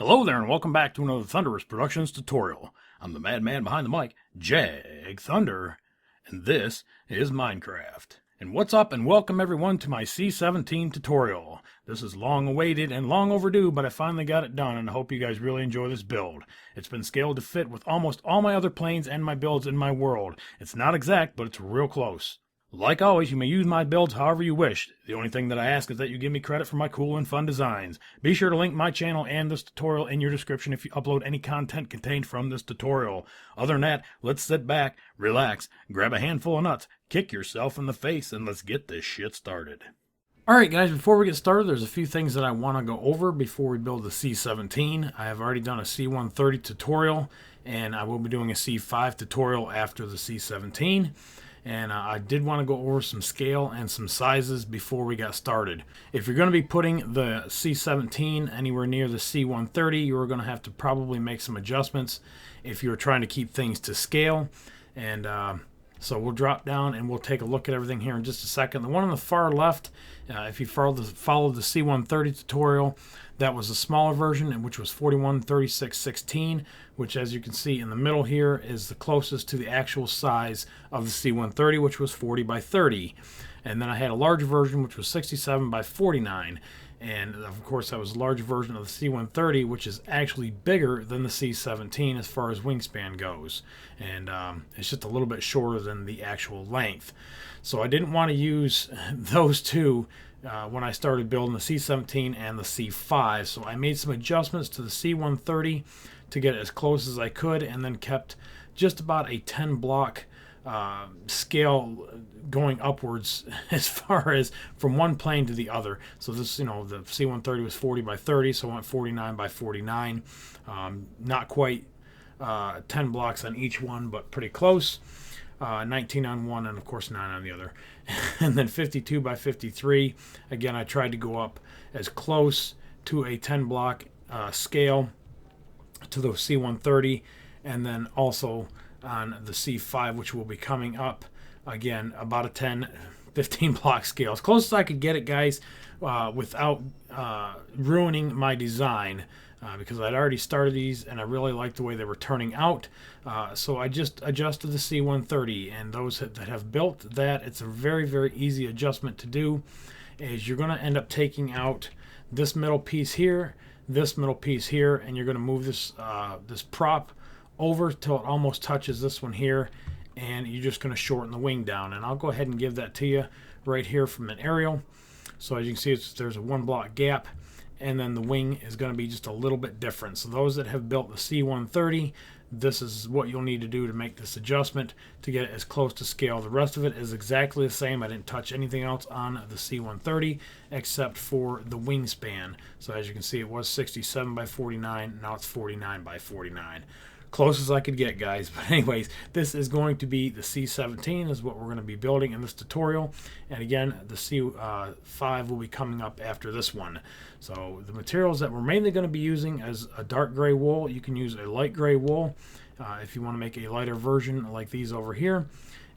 Hello there and welcome back to another Thunderous Productions tutorial. I'm the madman behind the mic, Jag Thunder, and this is Minecraft. And what's up and welcome everyone to my C-17 tutorial. This is long awaited and long overdue, but I finally got it done and I hope you guys really enjoy this build. It's been scaled to fit with almost all my other planes and my builds in my world. It's not exact, but it's real close. Like always, you may use my builds however you wish. The only thing that I ask is that you give me credit for my cool and fun designs. Be sure to link my channel and this tutorial in your description if you upload any content contained from this tutorial. Other than that, let's sit back, relax, grab a handful of nuts, kick yourself in the face, and let's get this shit started. Alright guys, before we get started, there's a few things that I want to go over before we build the C-17. I have already done a C-130 tutorial, and I will be doing a C-5 tutorial after the C-17. And I did want to go over some scale and some sizes before we got started. If you're going to be putting the C-17 anywhere near the C-130, you're going to have to probably make some adjustments if you're trying to keep things to scale. And so we'll drop down and we'll take a look at everything here in just a second. The one on the far left, if you followed the C-130 tutorial, that was a smaller version, which was 41/36/16, which, as you can see in the middle here, is the closest to the actual size of the C-130, which was 40/30. And then I had a larger version, which was 67/49. And of course, that was a large version of the C-130, which is actually bigger than the C-17 as far as wingspan goes. And it's just a little bit shorter than the actual length. So I didn't want to use those two when I started building the C-17 and the C-5. So I made some adjustments to the C-130 to get as close as I could, and then kept just about a 10 block scale going upwards as far as from one plane to the other. So this, the C-130 was 40/30, so I went 49/49. Not quite 10 blocks on each one, but pretty close. 19 on one and of course 9 on the other. And then 52/53. Again, I tried to go up as close to a 10 block scale to the C-130, and then also on the C-5, which will be coming up, again about a 10-15 block scale, as close as I could get it, guys, without ruining my design, because I'd already started these and I really liked the way they were turning out. So I just adjusted the C-130, and those that have built that, it's a very easy adjustment to do. Is you're going to end up taking out this middle piece here, this middle piece here, and you're going to move this this prop over till it almost touches this one here, and you're just going to shorten the wing down. And I'll go ahead and give that to you right here from an aerial. So as you can see, there's a 1 block gap, and then the wing is going to be just a little bit different. So those that have built the C-130, this is what you'll need to do to make this adjustment to get it as close to scale. The rest of it is exactly the same. I didn't touch anything else on the C-130 except for the wingspan. So as you can see, it was 67/49, now it's 49/49. Close as I could get, guys. But anyways, this is going to be the C-17 is what we're going to be building in this tutorial. And again, the C-5 will be coming up after this one. So the materials that we're mainly going to be using is a dark gray wool. You can use a light gray wool if you want to make a lighter version like these over here.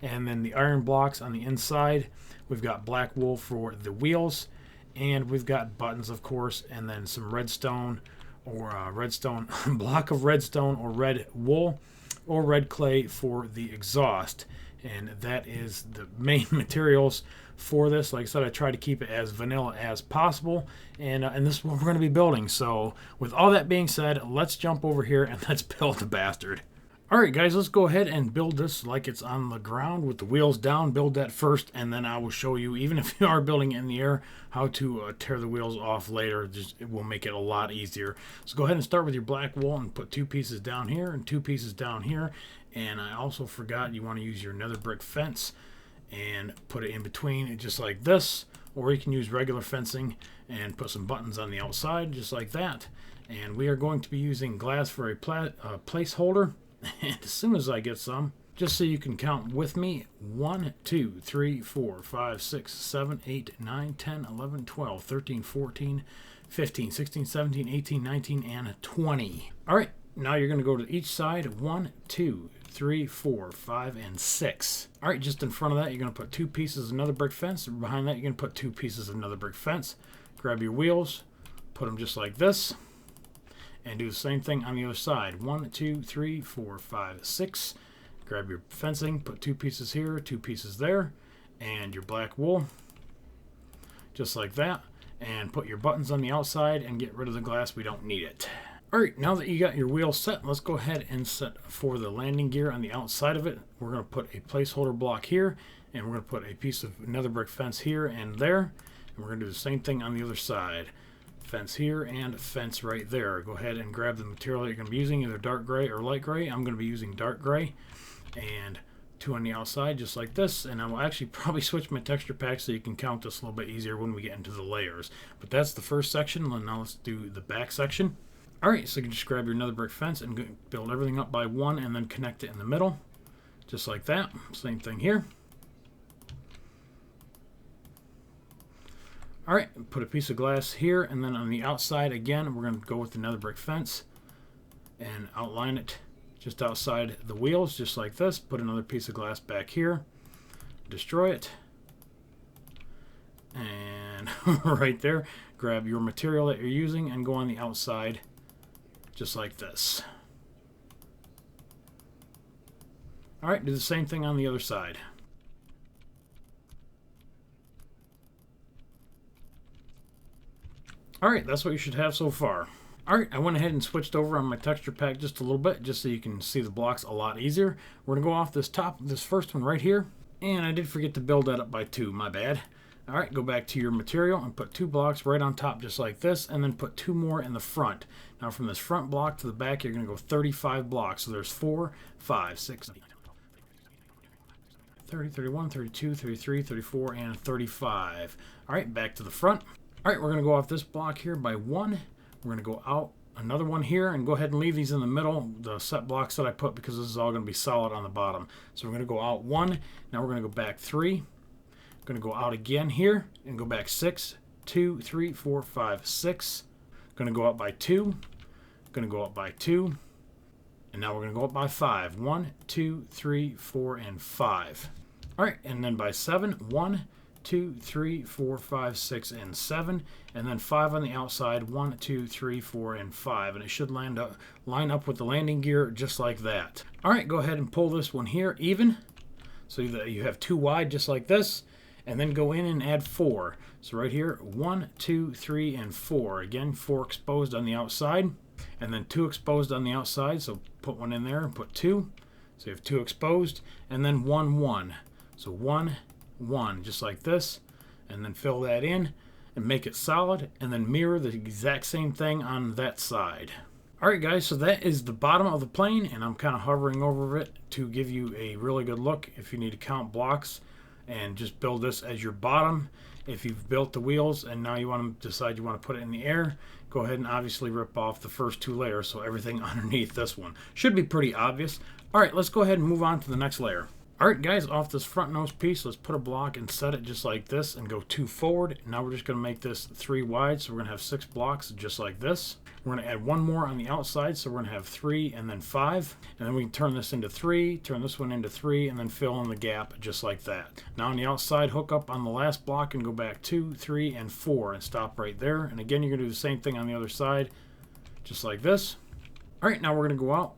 And then the iron blocks on the inside, we've got black wool for the wheels, and we've got buttons, of course, and then some redstone, or redstone, block of redstone or red wool or red clay for the exhaust. And that is the main materials for this. Like I said, I try to keep it as vanilla as possible, and this is what we're going to be building. So with all that being said, let's jump over here and let's build the bastard. Alright guys, let's go ahead and build this like it's on the ground with the wheels down. Build that first, and then I will show you, even if you are building it in the air, how to tear the wheels off later. It will make it a lot easier. So go ahead and start with your black wool and put 2 pieces down here and 2 pieces down here. And I also forgot, you want to use your nether brick fence and put it in between, just like this. Or you can use regular fencing and put some buttons on the outside, just like that. And we are going to be using glass for a placeholder. And as soon as I get some, just so you can count with me, 1, 2, 3, 4, 5, 6, 7, 8, 9, 10, 11, 12, 13, 14, 15, 16, 17, 18, 19, and 20. All right, now you're going to go to each side. 1, 2, 3, 4, 5, and 6. All right, just in front of that, you're going to put 2 pieces of another brick fence. Behind that, you're going to put 2 pieces of another brick fence. Grab your wheels, put them just like this. and do the same thing on the other side. 1, 2, 3, 4, 5, 6. Grab your fencing, put 2 pieces here, 2 pieces there, and your black wool, just like that. And put your buttons on the outside and get rid of the glass. We don't need it. Alright, now that you got your wheel set, let's go ahead and set for the landing gear on the outside of it. We're going to put a placeholder block here, and we're going to put a piece of nether brick fence here and there. And we're going to do the same thing on the other side. Fence here and fence right there. Go ahead and grab the material that you're going to be using, either dark gray or light gray. I'm going to be using dark gray. And 2 on the outside, just like this. And I will actually probably switch my texture pack so you can count this a little bit easier when we get into the layers. But that's the first section. Now let's do the back section. Alright, so you can just grab your nether brick fence and build everything up by 1 and then connect it in the middle. Just like that. Same thing here. Alright, put a piece of glass here, and then on the outside again, we're going to go with the nether brick fence and outline it just outside the wheels, just like this. Put another piece of glass back here, destroy it, and right there, grab your material that you're using and go on the outside, just like this. Alright, do the same thing on the other side. Alright, that's what you should have so far. Alright, I went ahead and switched over on my texture pack just a little bit, just so you can see the blocks a lot easier. We're going to go off this first one right here, and I did forget to build that up by 2, my bad. Alright, go back to your material and put 2 blocks right on top just like this, and then put 2 more in the front. Now from this front block to the back, you're going to go 35 blocks. So there's 4, 5, 6, 30, 31, 32, 33, 34, and 35. Alright, back to the front. Alright, we're going to go off this block here by 1. We're going to go out another one here and go ahead and leave these in the middle, the set blocks that I put, because this is all going to be solid on the bottom. So we're going to go out 1. Now we're going to go back 3. Going to go out again here and go back 6, 2, 3, 4, 5, 6. Going to go up by 2. Going to go up by 2. And now we're going to go up by 5. 1, 2, 3, 4, and 5. Alright, and then by 7. 1, 2, 3, 4, 5, 6, and 7. And then 5 on the outside. 1, 2, 3, 4, and 5. And it should line up with the landing gear just like that. Alright, go ahead and pull this one here even, so that you have 2 wide just like this. And then go in and add 4. So right here, 1, 2, 3, and 4. Again, 4 exposed on the outside. And then 2 exposed on the outside. So put 1 in there and put 2. So you have 2 exposed. And then 1, 1. So 1, 1, just like this. And then fill that in and make it solid. And then mirror the exact same thing on that side. Alright guys, so that is the bottom of the plane. And I'm kind of hovering over it to give you a really good look if you need to count blocks. And just build this as your bottom. If you've built the wheels and now you want to decide you want to put it in the air, go ahead and obviously rip off the first 2 layers, so everything underneath this one should be pretty obvious. Alright, let's go ahead and move on to the next layer. Alright guys, off this front nose piece, let's put a block and set it just like this and go 2 forward. Now we're just going to make this 3 wide, so we're going to have 6 blocks just like this. We're going to add 1 more on the outside, so we're going to have 3 and then 5. And then we can turn this into 3, turn this one into 3, and then fill in the gap just like that. Now on the outside, hook up on the last block and go back 2, 3, and 4 and stop right there. And again, you're going to do the same thing on the other side, just like this. Alright, now we're going to go out,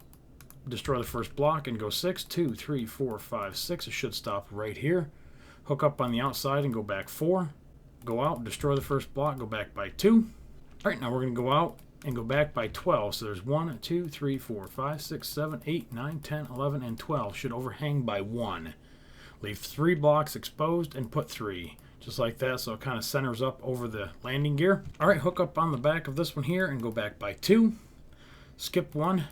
destroy the first block, and go 6, 2, 3, 4, 5, 6. It should stop right here. Hook up on the outside and go back 4. Go out, destroy the first block, go back by 2. Alright, now we're going to go out and go back by 12. So there's 1, 2, 3, 4, 5, 6, 7, 8, 9, 10, 11, and 12. Should overhang by 1. Leave 3 blocks exposed and put 3. Just like that, so it kind of centers up over the landing gear. Alright, hook up on the back of this one here and go back by 2. Skip 1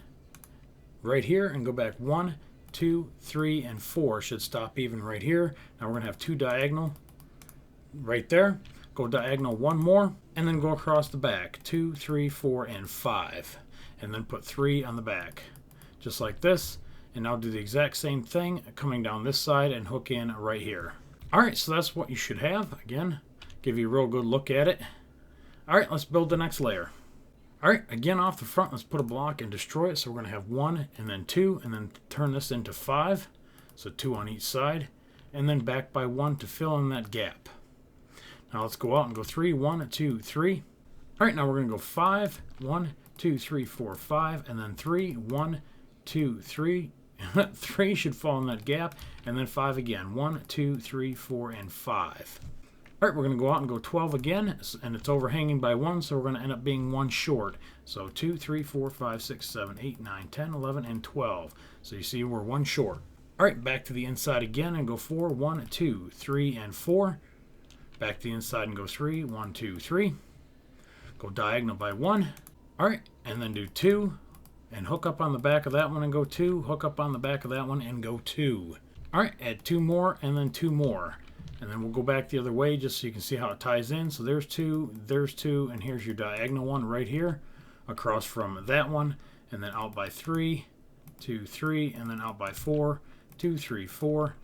right here and go back 1, 2, 3, and 4. Should stop even right here. Now we're going to have 2 diagonal right there. Go diagonal 1 more, and then go across the back. 2, 3, 4, and 5. And then put 3 on the back. Just like this. And now do the exact same thing, coming down this side and hook in right here. Alright, so that's what you should have. Again, give you a real good look at it. Alright, let's build the next layer. Alright, again off the front, let's put a block and destroy it. So we're going to have 1, and then 2, and then turn this into 5. So 2 on each side. And then back by 1 to fill in that gap. Now let's go out and go 3, 1, 2, 3. Alright, now we're going to go 5, 1, 2, 3, 4, 5, and then 3, 1, 2, 3. 3 should fall in that gap, and then 5 again. 1, 2, 3, 4, and 5. All right, we're going to go out and go 12 again, and it's overhanging by 1, so we're going to end up being 1 short. So 2, 3, 4, 5, 6, 7, 8, 9, 10, 11, and 12. So you see we're 1 short. All right, back to the inside again and go 4, 1, 2, 3, and 4. Back to the inside and go 3, 1, 2, 3. Go diagonal by 1. All right, and then do 2, and hook up on the back of that one and go 2. Hook up on the back of that one and go 2. All right, add 2 more and then 2 more. And then we'll go back the other way just so you can see how it ties in. So there's 2, and here's your diagonal one right here, across from that one, and then out by 3, 2, 3, and then out by 4, 2, 3, 4,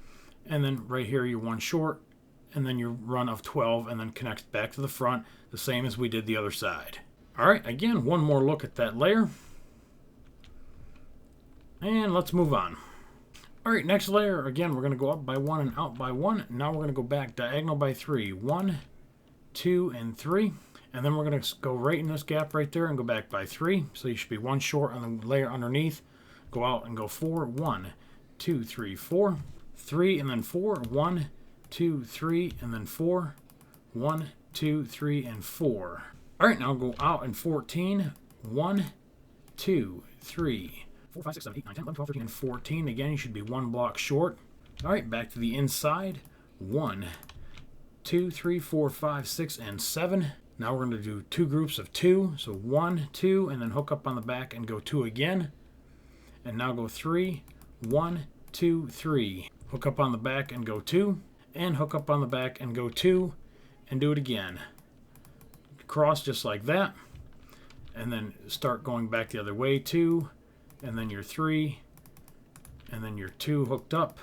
and then right here you're 1 short, and then your run of 12, and then connects back to the front, the same as we did the other side. All right, again, one more look at that layer, and let's move on. All right, next layer, again, we're going to go up by 1 and out by 1. Now we're going to go back diagonal by 3. 1, 2, and 3. And then we're going to go right in this gap right there and go back by 3. So you should be 1 short on the layer underneath. Go out and go 4. 1, 2, 3, 4. 3, and then 4. 1, 2, 3, and then 4. 1, 2, 3, and 4. All right, now go out in 14. 1, 2, 3. 4, 5, 6, 7, 8, 9, 10, 11, 12, 13, and 14. Again, you should be 1 block short. All right, back to the inside. 1, 2, 3, 4, 5, 6, and 7. Now we're going to do 2 groups of 2. So 1, 2, and then hook up on the back and go 2 again. And now go 3, 1, 2, 3. Hook up on the back and go 2. And hook up on the back and go 2. And do it again. Cross just like that. And then start going back the other way. 2. And then your 3, and then your 2 hooked up,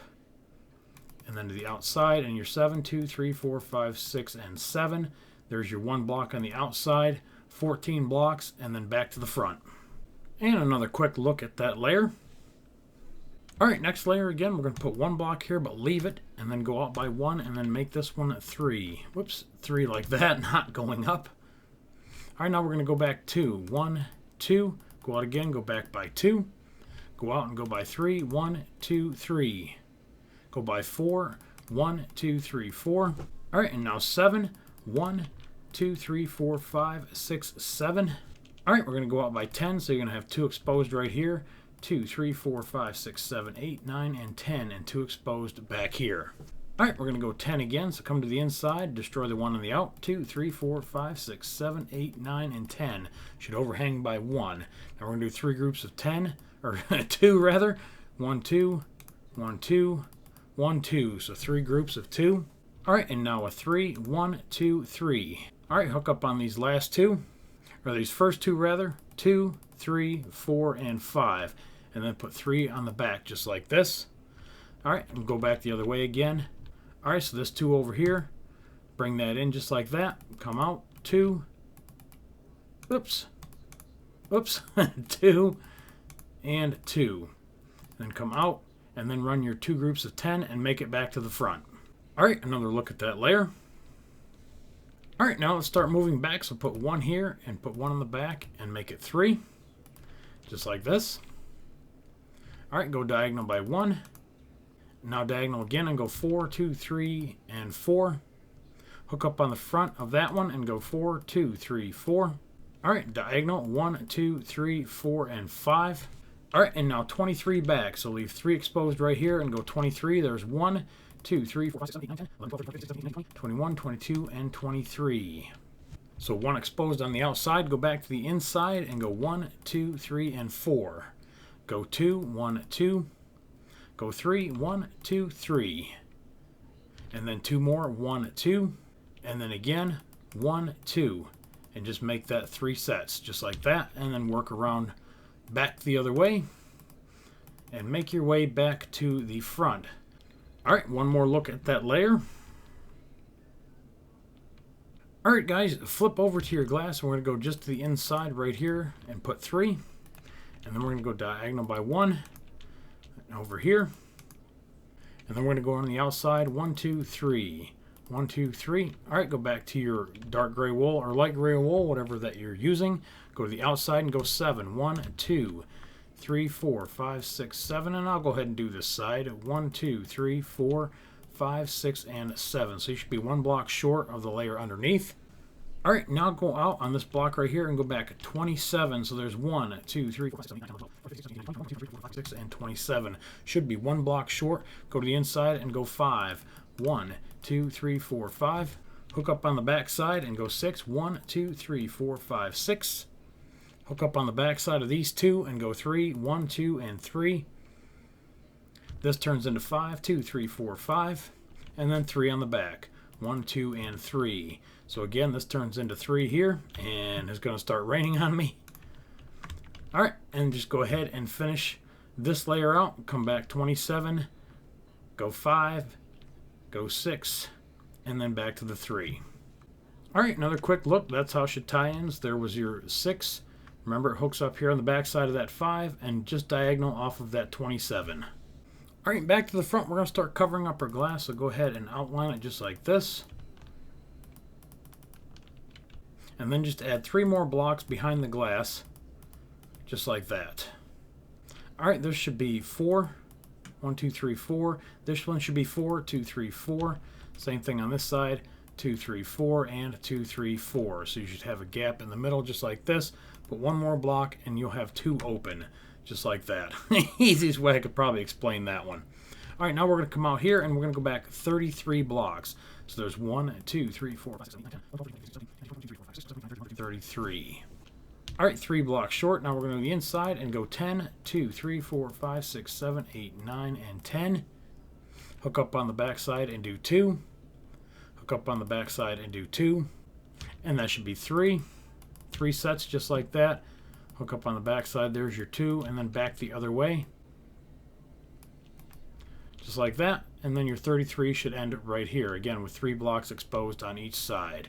and then to the outside, and your 7, 2, 3, 4, 5, 6, and 7. There's your 1 block on the outside, 14 blocks, and then back to the front. And another quick look at that layer. All right, next layer again, we're going to put 1 block here, but leave it, and then go out by 1, and then make this one 3. Whoops, 3 like that, not going up. All right, now we're going to go back 2. 1, 2. Go out again, go back by 2. Go out and go by 3. 1, 2, 3. Go by 4. 1, 2, 3, 4. All right, and now 7. 1, 2, 3, 4, 5, 6, 7. All right, we're going to go out by 10, so you're going to have 2 exposed right here. 2, 3, 4, 5, 6, 7, 8, 9, and 10, and 2 exposed back here. All right, we're going to go 10 again, so come to the inside, destroy the 1 on the out. 2, 3, 4, 5, 6, 7, 8, 9, and 10. Should overhang by 1. Now we're going to do 3 groups of 10, or 2 rather. 1, 2, 1, 2, 1, 2. So 3 groups of 2. All right, and now a 3, 1, 2, 3. All right, hook up on these last 2, or these first 2 rather. 2, 3, 4, and 5. And then put 3 on the back, just like this. All right, and go back the other way again. All right, so this 2 over here, bring that in just like that. Come out, 2. Oops. Oops. 2 and 2. Then come out, and then run your 2 groups of 10 and make it back to the front. All right, another look at that layer. All right, now let's start moving back. So put 1 here and put 1 on the back and make it 3, just like this. All right, go diagonal by 1. Now diagonal again and go 4, 2, 3, and 4. Hook up on the front of that one and go 4, 2, 3, 4. All right, diagonal 1, 2, 3, 4, and 5. All right, and now 23 back. So leave 3 exposed right here and go 23. There's 1, 2, 3, 4, 5, 6, 7, 8, 9, 10, 11, 12, 13, 14, 15, 16, 17, 18, 20, 21, 22, and 23. So 1 exposed on the outside. Go back to the inside and go 1, 2, 3, and 4. Go 2, 1, 2. Go 3, 1, 2, 3. And then 2 more, 1, 2. And then again, 1, 2. And just make that 3 sets, just like that. And then work around back the other way. And make your way back to the front. All right, one more look at that layer. All right, guys, flip over to your glass. We're going to go just to the inside right here and put 3. And then we're going to go diagonal by 1. Over here, and then we're going to go on the outside. 1, 2, 3. 1, 2, 3. All right, go back to your dark gray wool or light gray wool, whatever that you're using. Go to the outside and go 7. 1, 2, 3, 4, 5, 6, 7. And I'll go ahead and do this side. 1, 2, 3, 4, 5, 6, and 7. So you should be 1 block short of the layer underneath. All right, now go out on this block right here and go back 27. So there's 1, 2, 3, 4, 5, 6, 7, 8, 6, and 27. Should be 1 block short. Go to the inside and go 5. 1, 2, 3, 4, 5. Hook up on the back side and go 6. 1, 2, 3, 4, 5, 6. Hook up on the back side of these 2 and go 3. 1, 2, and 3. This turns into 5, 2, 3, 4, 5. And then 3 on the back. 1, 2, and 3. So again, this turns into 3 here, and it's going to start raining on me. All right, and just go ahead and finish this layer out. Come back 27, go 5, go 6, and then back to the 3. All right, another quick look. That's how it should tie in. There was your 6. Remember, it hooks up here on the back side of that 5 and just diagonal off of that 27. All right, back to the front. We're going to start covering up our glass, so go ahead and outline it just like this. And then just add 3 more blocks behind the glass, just like that. All right, this should be 4. 1, 2, 3, 4. This one should be 4, 2, 3, 4. Same thing on this side, 2, 3, 4, and 2, 3, 4. So you should have a gap in the middle, just like this. Put 1 more block, and you'll have 2 open, just like that. Easiest way I could probably explain that one. All right, now we're going to come out here, and we're going to go back 33 blocks. So there's 1, 2, 3, 4, 5, 6, 7, 8, 9, 10, 33. All right, 3 blocks short. Now we're going to the inside and go 10, 2, 3, 4, 5, 6, 7, 8, 9, and 10. Hook up on the back side and do 2. Hook up on the back side and do 2. And that should be 3. 3 sets just like that. Hook up on the back side, there's your 2, and then back the other way. Just like that. And then your 33 should end right here, again with 3 blocks exposed on each side.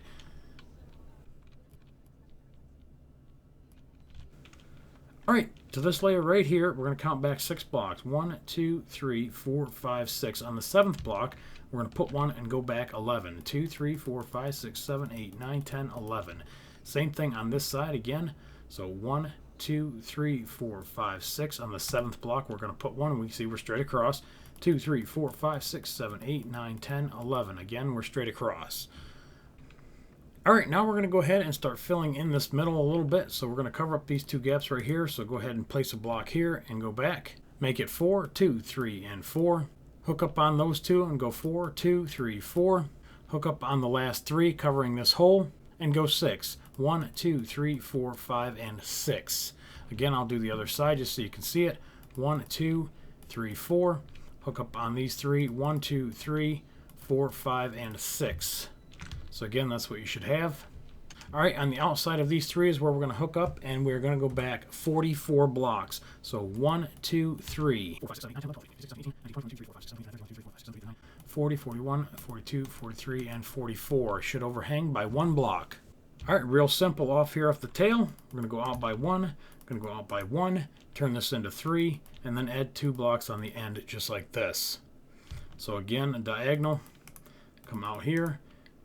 All right, to this layer right here, we're going to count back 6 blocks. 1, 2, 3, 4, 5, 6. On the 7th block, we're going to put 1 and go back 11. 2, 3, 4, 5, 6, 7, 8, 9, 10, 11. Same thing on this side again. So 1, 2, 3, 4, 5, 6. On the 7th block, we're going to put 1, and we see we're straight across. 2, 3, 4, 5, 6, 7, 8, 9, 10, 11. Again, we're straight across. All right, now we're going to go ahead and start filling in this middle a little bit. So we're going to cover up these 2 gaps right here. So go ahead and place a block here and go back. Make it 4, 2, 3, and 4. Hook up on those 2 and go 4, 2, 3, 4. Hook up on the last 3, covering this hole, and go 6. 1, 2, 3, 4, 5, and 6. Again, I'll do the other side just so you can see it. 1, 2, 3, 4. Hook up on these 3. 1, 2, 3, 4, 5, and 6. So again, that's what you should have. All right, on the outside of these 3 is where we're going to hook up, and we're going to go back 44 blocks. So 1, 2, 3, 40, 41, 42, 43, and 44. Should overhang by 1 block. All right, real simple off here off the tail. We're going to go out by 1, going to go out by 1, turn this into 3, and then add 2 blocks on the end just like this. So again, a diagonal, come out here.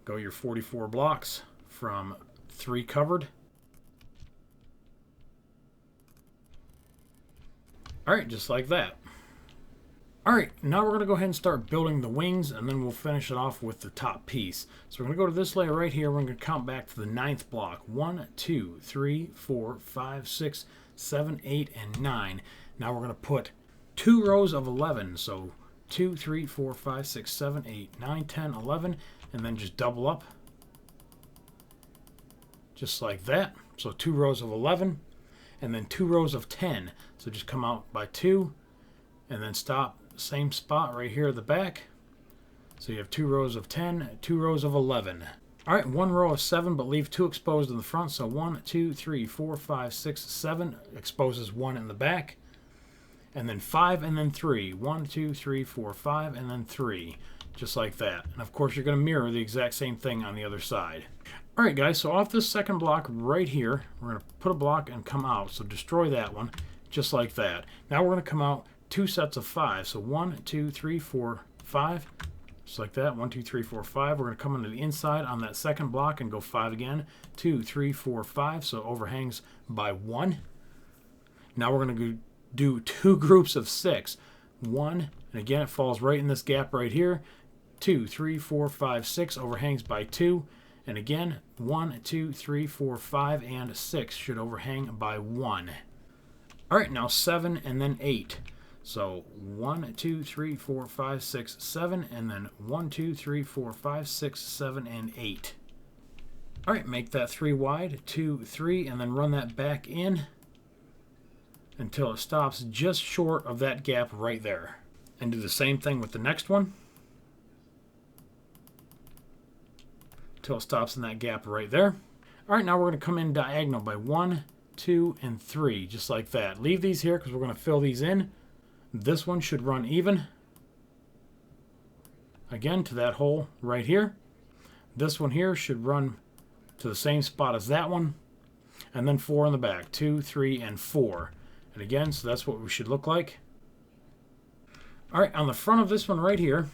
Go your 44 blocks from 3 covered. All right, just like that. All right, now we're going to go ahead and start building the wings, and then we'll finish it off with the top piece. So we're going to go to this layer right here. We're going to count back to the 9th block. 1, 2, 3, 4, 5, 6, 7, 8, and 9. Now we're going to put 2 rows of 11. So 2, 3, 4, 5, 6, 7, 8, 9, 10, 11. And then just double up, just like that. So 2 rows of 11, and then 2 rows of 10. So just come out by 2, and then stop, same spot right here at the back. So you have 2 rows of 10, 2 rows of 11. All right, 1 row of 7, but leave 2 exposed in the front. So 1, 2, 3, 4, 5, 6, 7, exposes 1 in the back. And then 5, and then 3. 1, 2, 3, 4, 5, and then 3. Just like that. And of course, you're going to mirror the exact same thing on the other side. All right, guys, so off this 2nd block right here, we're going to put a block and come out. So destroy that one, just like that. Now we're going to come out 2 sets of 5. So 1, 2, 3, 4, 5. Just like that. 1, 2, 3, 4, 5. We're going to come into the inside on that second block and go 5 again. 2, 3, 4, 5. So it overhangs by 1. Now we're going to do 2 groups of 6. 1, and again it falls right in this gap right here. 2, 3, 4, 5, 6 overhangs by 2. And again, 1, 2, 3, 4, 5, and 6 should overhang by 1. All right, now 7 and then 8. So 1, 2, 3, 4, 5, 6, 7, and then 1, 2, 3, 4, 5, 6, 7, and 8. All right, make that 3 wide, 2, 3, and then run that back in until it stops just short of that gap right there. And do the same thing with the next one until it stops in that gap right there. All right, now we're going to come in diagonal by 1, 2, and 3, just like that. Leave these here because we're going to fill these in. This one should run even, again, to that hole right here. This one here should run to the same spot as that one. And then 4 in the back, 2, 3, and 4. And again, so that's what we should look like. All right, on the front of this one right here,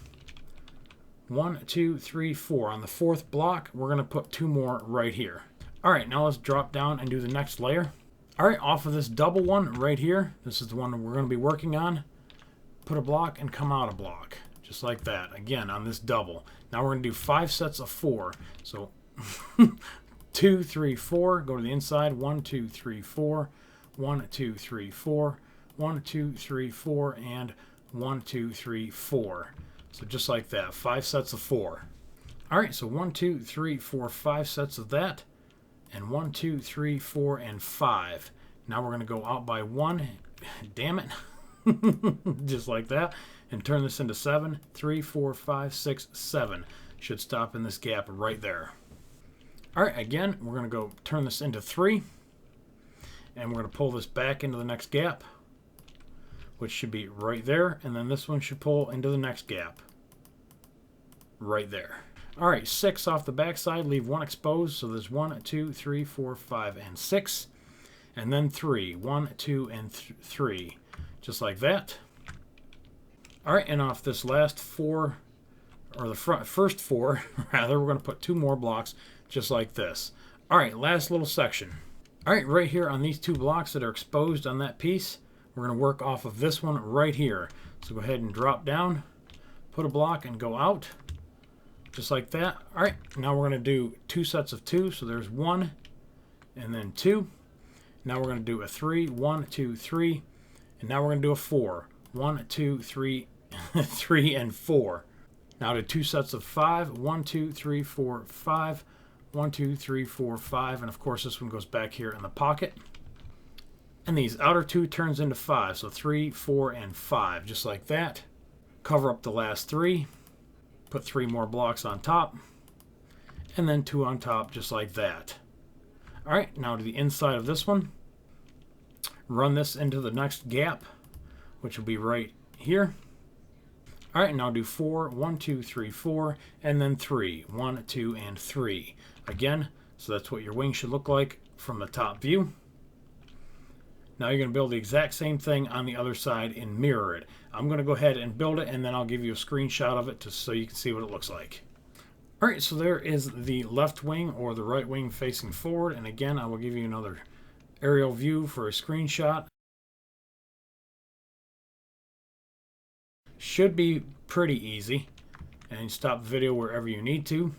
1, 2, 3, 4. On the 4th block, we're going to put 2 more right here. All right, now let's drop down and do the next layer. All right, off of this double one right here, this is the one we're going to be working on. Put a block and come out a block, just like that. Again, on this double. Now we're going to do 5 sets of 4. So 2, 3, 4. Go to the inside. 1, 2, 3, 4. 1, 2, 3, 4. 1, 2, 3, 4. And 1, 2, 3, 4. So just like that. 5 sets of 4. All right, so 1, 2, 3, 4, 5 sets of that. And 1, 2, 3, 4, and 5. Now we're going to go out by 1. Damn it. Just like that. And turn this into 7. 3, 4, 5, 6, 7. Should stop in this gap right there. All right, again, we're going to go turn this into 3. And we're going to pull this back into the next gap, which should be right there. And then this one should pull into the next gap right there. All right, 6 off the back side, leave 1 exposed. So there's 1, 2, 3, 4, 5, and 6. And then 3. 1, 2, and 3. Just like that. All right, and off this last 4, or the first 4, rather, we're going to put 2 more blocks just like this. All right, last little section. All right, right here on these 2 blocks that are exposed on that piece, we're going to work off of this one right here. So go ahead and drop down, put a block, and go out. Just like that. All right, now we're going to do 2 sets of 2. So there's 1 and then 2. Now we're going to do a 3. 1, 2, 3. And now we're going to do a 4. 1, 2, 3, 3, and 4. Now to 2 sets of 5. 1, 2, 3, 4, 5. 1, 2, 3, 4, 5. And of course this one goes back here in the pocket. And these outer 2 turns into 5. So 3, 4, and 5. Just like that. Cover up the last 3. Put 3 more blocks on top, and then 2 on top, just like that. All right, now to the inside of this one. Run this into the next gap, which will be right here. All right, now do 4. 1, 2, 3, 4, and then 3. 1, 2, and 3. Again, so that's what your wing should look like from the top view. Now you're going to build the exact same thing on the other side and mirror it. I'm going to go ahead and build it, and then I'll give you a screenshot of it so you can see what it looks like. All right, so there is the left wing or the right wing facing forward. And again, I will give you another aerial view for a screenshot. Should be pretty easy. And stop the video wherever you need to.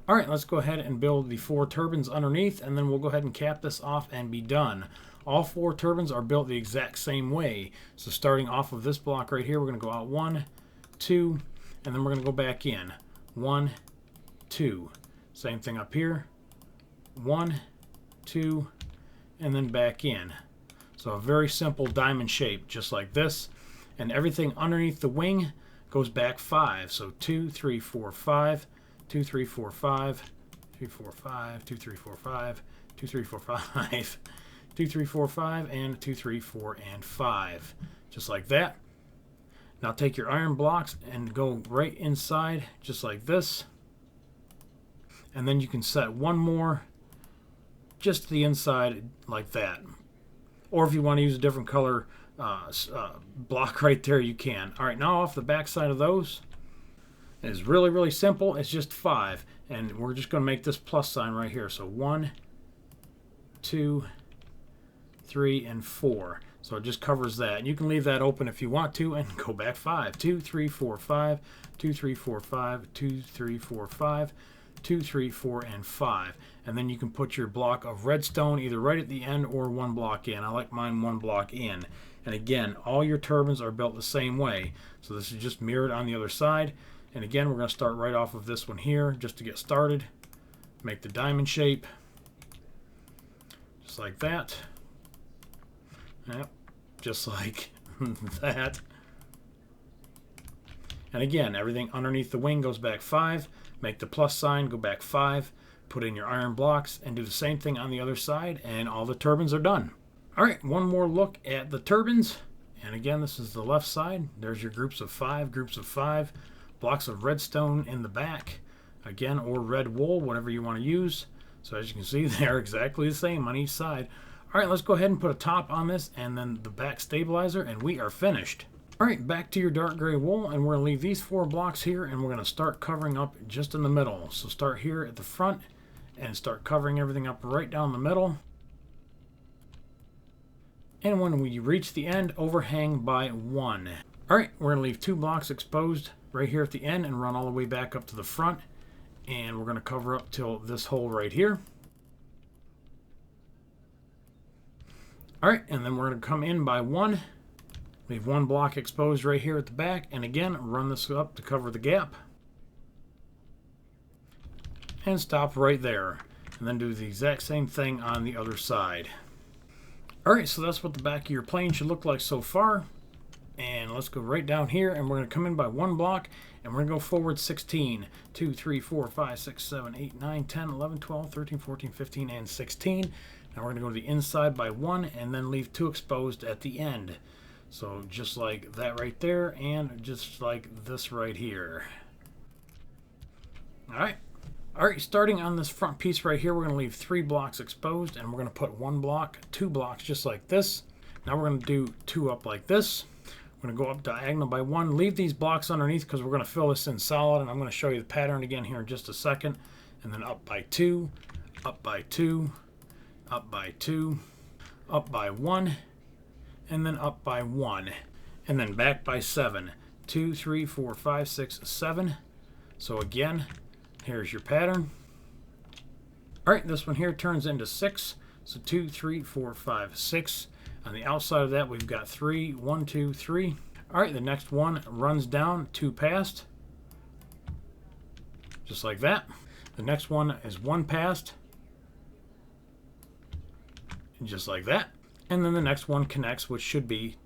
All right, let's go ahead and build the 4 turbines underneath, and then we'll go ahead and cap this off and be done. All 4 turbines are built the exact same way. So starting off of this block right here, we're going to go out 1, 2, and then we're going to go back in. 1, 2. Same thing up here. 1, 2, and then back in. So a very simple diamond shape, just like this. And everything underneath the wing goes back 5. So 2, 3, 4, 5, 2, 3, 4, 5, 2, 4, 5, 2, 3, 4, 5, 2, 3, 4, 5. 2, 3, 4, 5, and 2, 3, 4, and 5. Just like that. Now take your iron blocks and go right inside, just like this. And then you can set 1 more just to the inside, like that. Or if you want to use a different color block right there, you can. All right, now off the back side of those, It's really, really simple. It's just 5. And we're just going to make this plus sign right here. So 1, 2, 3, and 4. So it just covers that. And you can leave that open if you want to and go back 5. 2, 3, 4, 5, 2, 3, 4, 5, 2, 3, 4, 5, 2, 3, 4, and 5. And then you can put your block of redstone either right at the end or one block in. I like mine one block in. And again, all your turbines are built the same way. So this is just mirrored on the other side. And again, we're going to start right off of this one here just to get started. Make the diamond shape. Just like that. Yep, just like that. And again, everything underneath the wing goes back 5. Make the plus sign, go back 5. Put in your iron blocks and do the same thing on the other side, and all the turbines are done. All right, one more look at the turbines. And again, this is the left side. There's your groups of 5, blocks of redstone in the back. Again, or red wool, whatever you want to use. So as you can see, they're exactly the same on each side. All right, let's go ahead and put a top on this and then the back stabilizer, and we are finished. All right, back to your dark gray wool, and we're going to leave these 4 blocks here, and we're going to start covering up just in the middle. So start here at the front and start covering everything up right down the middle. And when we reach the end, overhang by 1. All right, we're going to leave 2 blocks exposed right here at the end and run all the way back up to the front. And we're going to cover up till this hole right here. All right, and then we're going to come in by 1. Leave 1 block exposed right here at the back. And again, run this up to cover the gap. And stop right there. And then do the exact same thing on the other side. All right, so that's what the back of your plane should look like so far. And let's go right down here, and we're going to come in by 1 block, and we're going to go forward 16. 2, 3, 4, 5, 6, 7, 8, 9, 10, 11, 12, 13, 14, 15, and 16. Now we're going to go to the inside by 1, and then leave 2 exposed at the end. So just like that right there, and just like this right here. All right. All right, starting on this front piece right here, we're going to leave 3 blocks exposed, and we're going to put 1 block, 2 blocks just like this. Now we're going to do 2 up like this. We're going to go up diagonal by 1. Leave these blocks underneath because we're going to fill this in solid, and I'm going to show you the pattern again here in just a second. And then up by 2, up by 2, up by 2, up by 1, and then up by 1. And then back by 7. 2, 3, 4, 5, 6, 7. So again, here's your pattern. All right, this one here turns into 6. So 2, 3, 4, 5, 6. On the outside of that, we've got 3, 1, 2, 3. All right, the next one runs down 2 past. Just like that. The next one is 1 past. Just like that. And then the next one connects, which should be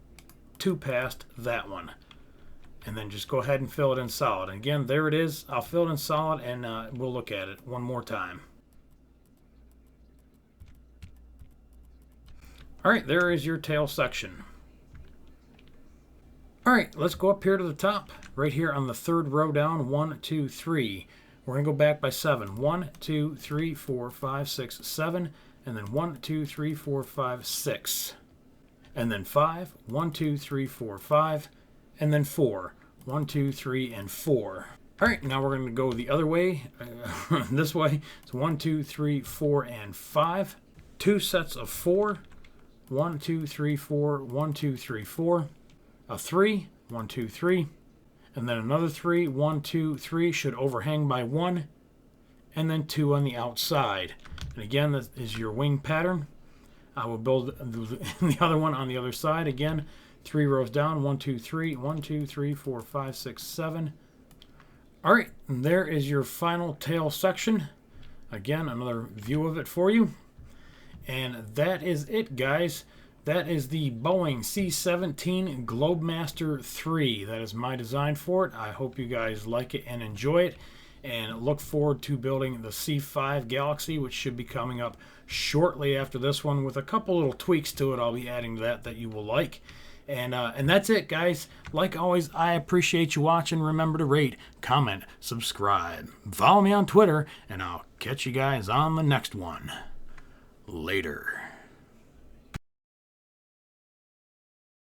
2 past that one. And then just go ahead and fill it in solid. And again, there it is. I'll fill it in solid, and we'll look at it one more time. All right, there is your tail section. All right, let's go up here to the top. Right here on the 3rd row down, 1, 2, 3. We're going to go back by 7. 1, 2, 3, 4, 5, 6, 7. And then 1, 2, 3, 4, 5, 6. And then 5. 1, 2, 3, 4, 5. And then 4. 1, 2, 3, and 4. All right, now we're going to go the other way, this way. So 1, 2, 3, 4, and 5. 2 sets of 4. 1, 2, 3, 4, 1, 2, 3, 4. A 3, 1, 2, 3. And then another 3, 1, 2, 3 should overhang by 1. And then 2 on the outside. And again, this is your wing pattern. I will build the other one on the other side. Again, 3 rows down, 1, 2, 3, 1, 2, 3, 4, 5, 6, 7. All right, and there is your final tail section. Again, another view of it for you. And that is it, guys. That is the Boeing C-17 GlobeMaster 3. That is my design for it. I hope you guys like it and enjoy it. And look forward to building the C5 Galaxy, which should be coming up shortly after this one with a couple little tweaks to it. I'll be adding to that you will like. And that's it, guys. Like always, I appreciate you watching. Remember to rate, comment, subscribe. Follow me on Twitter, and I'll catch you guys on the next one. Later.